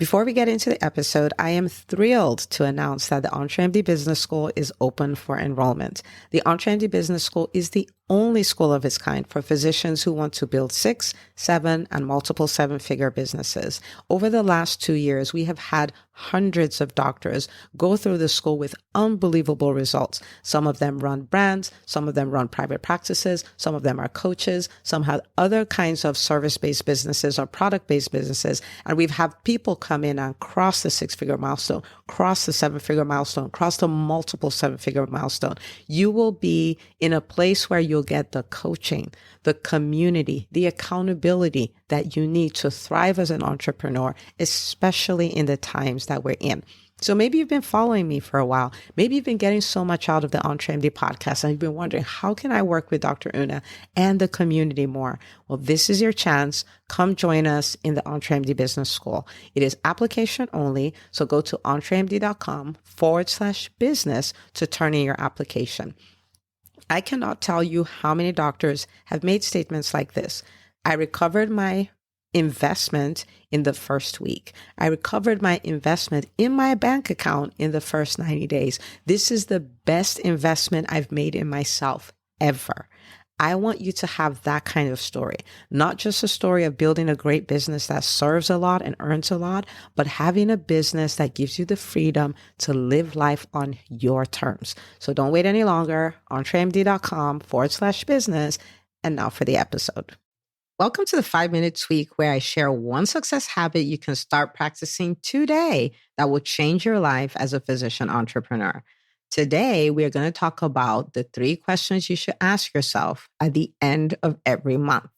Before we get into the episode, I am thrilled to announce that the EntreMD Business School is open for enrollment. The EntreMD Business School is the only school of its kind for physicians who want to build 6, 7, and multiple 7-figure businesses. Over the last 2 years, we have had hundreds of doctors go through the school with unbelievable results. Some of them run brands, some of them run private practices, some of them are coaches, some have other kinds of service-based businesses or product-based businesses. And we've had people come in and cross the 6-figure milestone, cross the 7-figure milestone, cross the multiple 7-figure milestone. You will be in a place where you'll get the coaching, the community, the accountability that you need to thrive as an entrepreneur, especially in the times that we're in. So maybe you've been following me for a while. Maybe you've been getting so much out of the EntreMD podcast and you've been wondering, how can I work with Dr. Una and the community more? Well, this is your chance. Come join us in the EntreMD Business School. It is application only. So go to entremd.com/business to turn in your application. I cannot tell you how many doctors have made statements like this. I recovered my investment in the first week. I recovered my investment in my bank account in the first 90 days. This is the best investment I've made in myself ever. I want you to have that kind of story, not just a story of building a great business that serves a lot and earns a lot, but having a business that gives you the freedom to live life on your terms. So don't wait any longer. entremd.com/business. And now for the episode. Welcome to the 5-Minute Tweak, where I share one success habit you can start practicing today that will change your life as a physician entrepreneur. Today, we are going to talk about the 3 questions you should ask yourself at the end of every month.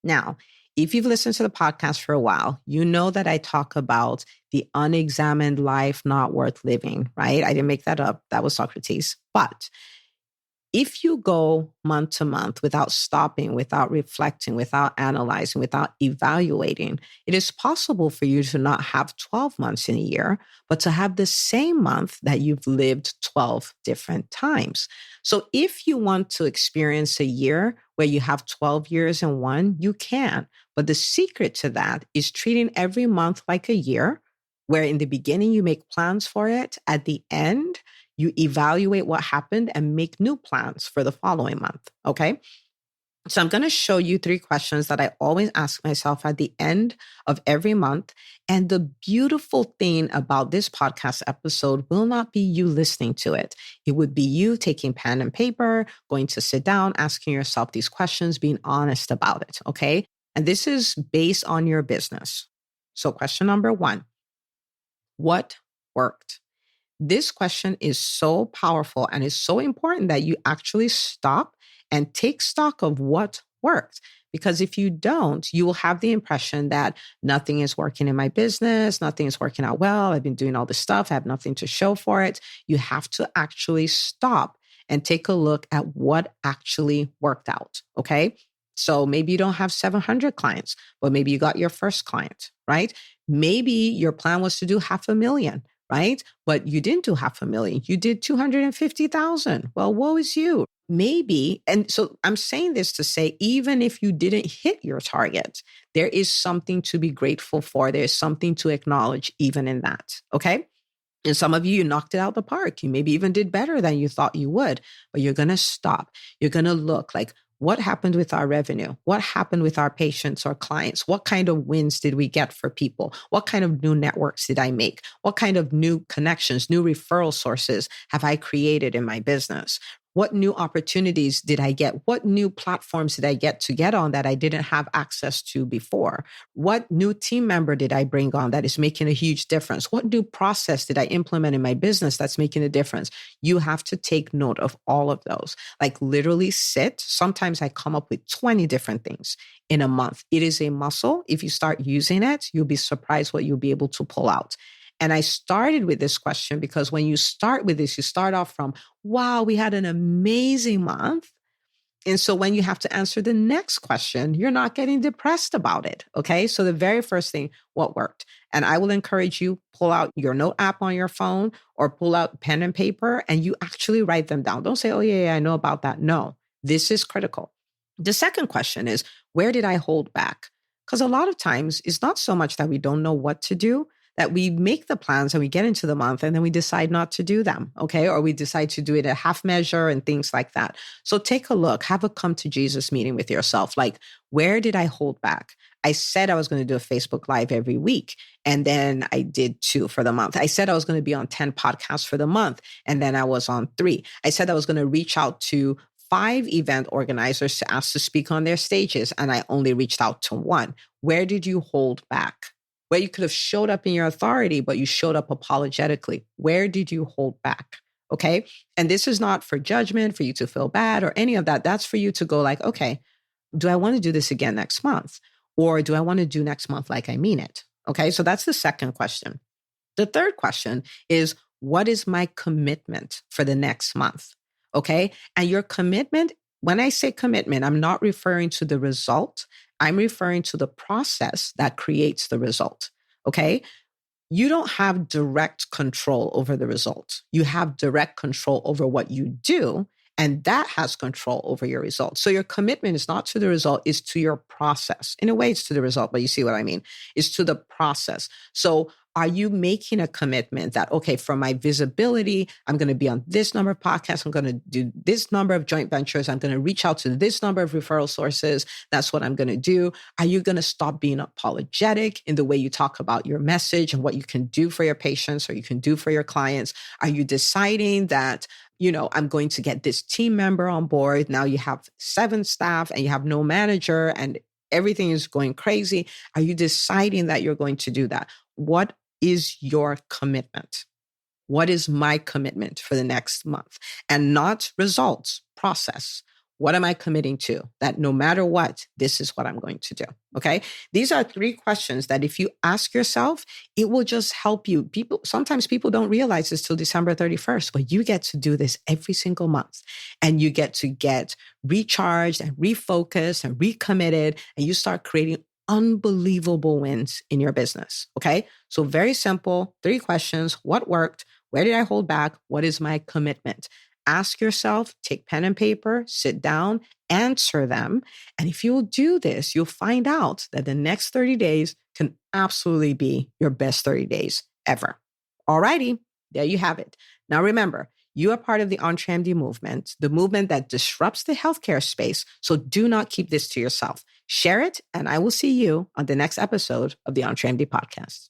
Now, if you've listened to the podcast for a while, you know that I talk about the unexamined life not worth living, right? I didn't make that up. That was Socrates. But if you go month to month without stopping, without reflecting, without analyzing, without evaluating, it is possible for you to not have 12 months in a year, but to have the same month that you've lived 12 different times. So if you want to experience a year where you have 12 years in one, you can. But the secret to that is treating every month like a year, where in the beginning you make plans for it. At the end, you evaluate what happened and make new plans for the following month, okay? So I'm going to show you 3 questions that I always ask myself at the end of every month. And the beautiful thing about this podcast episode will not be you listening to it. It would be you taking pen and paper, going to sit down, asking yourself these questions, being honest about it, okay? And this is based on your business. So question number 1, what worked? This question is so powerful and is so important that you actually stop and take stock of what worked. Because if you don't, you will have the impression that nothing is working in my business, nothing is working out well, I've been doing all this stuff, I have nothing to show for it. You have to actually stop and take a look at what actually worked out, okay? So maybe you don't have 700 clients, but maybe you got your first client, right? Maybe your plan was to do 500,000. Right? But you didn't do 500,000. You did 250,000. Well, woe is you. Maybe. And so I'm saying this to say, even if you didn't hit your target, there is something to be grateful for. There's something to acknowledge even in that. Okay. And some of you knocked it out the park. You maybe even did better than you thought you would, but you're going to stop. You're going to look like, what happened with our revenue? What happened with our patients or clients? What kind of wins did we get for people? What kind of new networks did I make? What kind of new connections, new referral sources have I created in my business? What new opportunities did I get? What new platforms did I get on that I didn't have access to before? What new team member did I bring on that is making a huge difference? What new process did I implement in my business that's making a difference? You have to take note of all of those. Like literally sit. Sometimes I come up with 20 different things in a month. It is a muscle. If you start using it, you'll be surprised what you'll be able to pull out. And I started with this question because when you start with this, you start off from, wow, we had an amazing month. And so when you have to answer the next question, you're not getting depressed about it. Okay. So the very first thing, what worked? And I will encourage you, pull out your note app on your phone or pull out pen and paper and you actually write them down. Don't say, oh, yeah, I know about that. No, this is critical. The second question is, where did I hold back? Because a lot of times it's not so much that we don't know what to do, that we make the plans and we get into the month and then we decide not to do them, okay? Or we decide to do it at half measure and things like that. So take a look, have a come to Jesus meeting with yourself. Like, where did I hold back? I said I was going to do a Facebook Live every week, and then I did 2 for the month. I said I was going to be on 10 podcasts for the month, and then I was on 3. I said I was going to reach out to 5 event organizers to ask to speak on their stages, and I only reached out to 1. Where did you hold back? Where you could have showed up in your authority, but you showed up apologetically. Where did you hold back? Okay. And this is not for judgment, for you to feel bad or any of that. That's for you to go like, okay, do I want to do this again next month? Or do I want to do next month like I mean it? Okay. So that's the second question. The third question is, what is my commitment for the next month? Okay. And your commitment, when I say commitment, I'm not referring to the result. I'm referring to the process that creates the result. Okay. You don't have direct control over the result. You have direct control over what you do, and that has control over your result. So your commitment is not to the result, it's to your process. In a way, it's to the result, but you see what I mean? It's to the process. So are you making a commitment that, okay, for my visibility, I'm going to be on this number of podcasts, I'm going to do this number of joint ventures, I'm going to reach out to this number of referral sources, that's what I'm going to do? Are you going to stop being apologetic in the way you talk about your message and what you can do for your patients or you can do for your clients? Are you deciding that, I'm going to get this team member on board? Now you have 7 staff and you have no manager and everything is going crazy. Are you deciding that you're going to do that? What is your commitment? What is my commitment for the next month? And not results, process. What am I committing to? That no matter what, this is what I'm going to do. Okay. These are 3 questions that if you ask yourself, it will just help you. Sometimes people don't realize this till December 31st, but you get to do this every single month and you get to get recharged and refocused and recommitted, and you start creating unbelievable wins in your business. Okay. So very simple, 3 questions. What worked? Where did I hold back? What is my commitment? Ask yourself, take pen and paper, sit down, answer them. And if you'll do this, you'll find out that the next 30 days can absolutely be your best 30 days ever. All righty, there you have it. Now remember, you are part of the EntreMD movement, the movement that disrupts the healthcare space. So do not keep this to yourself. Share it, and I will see you on the next episode of the EntreMD podcast.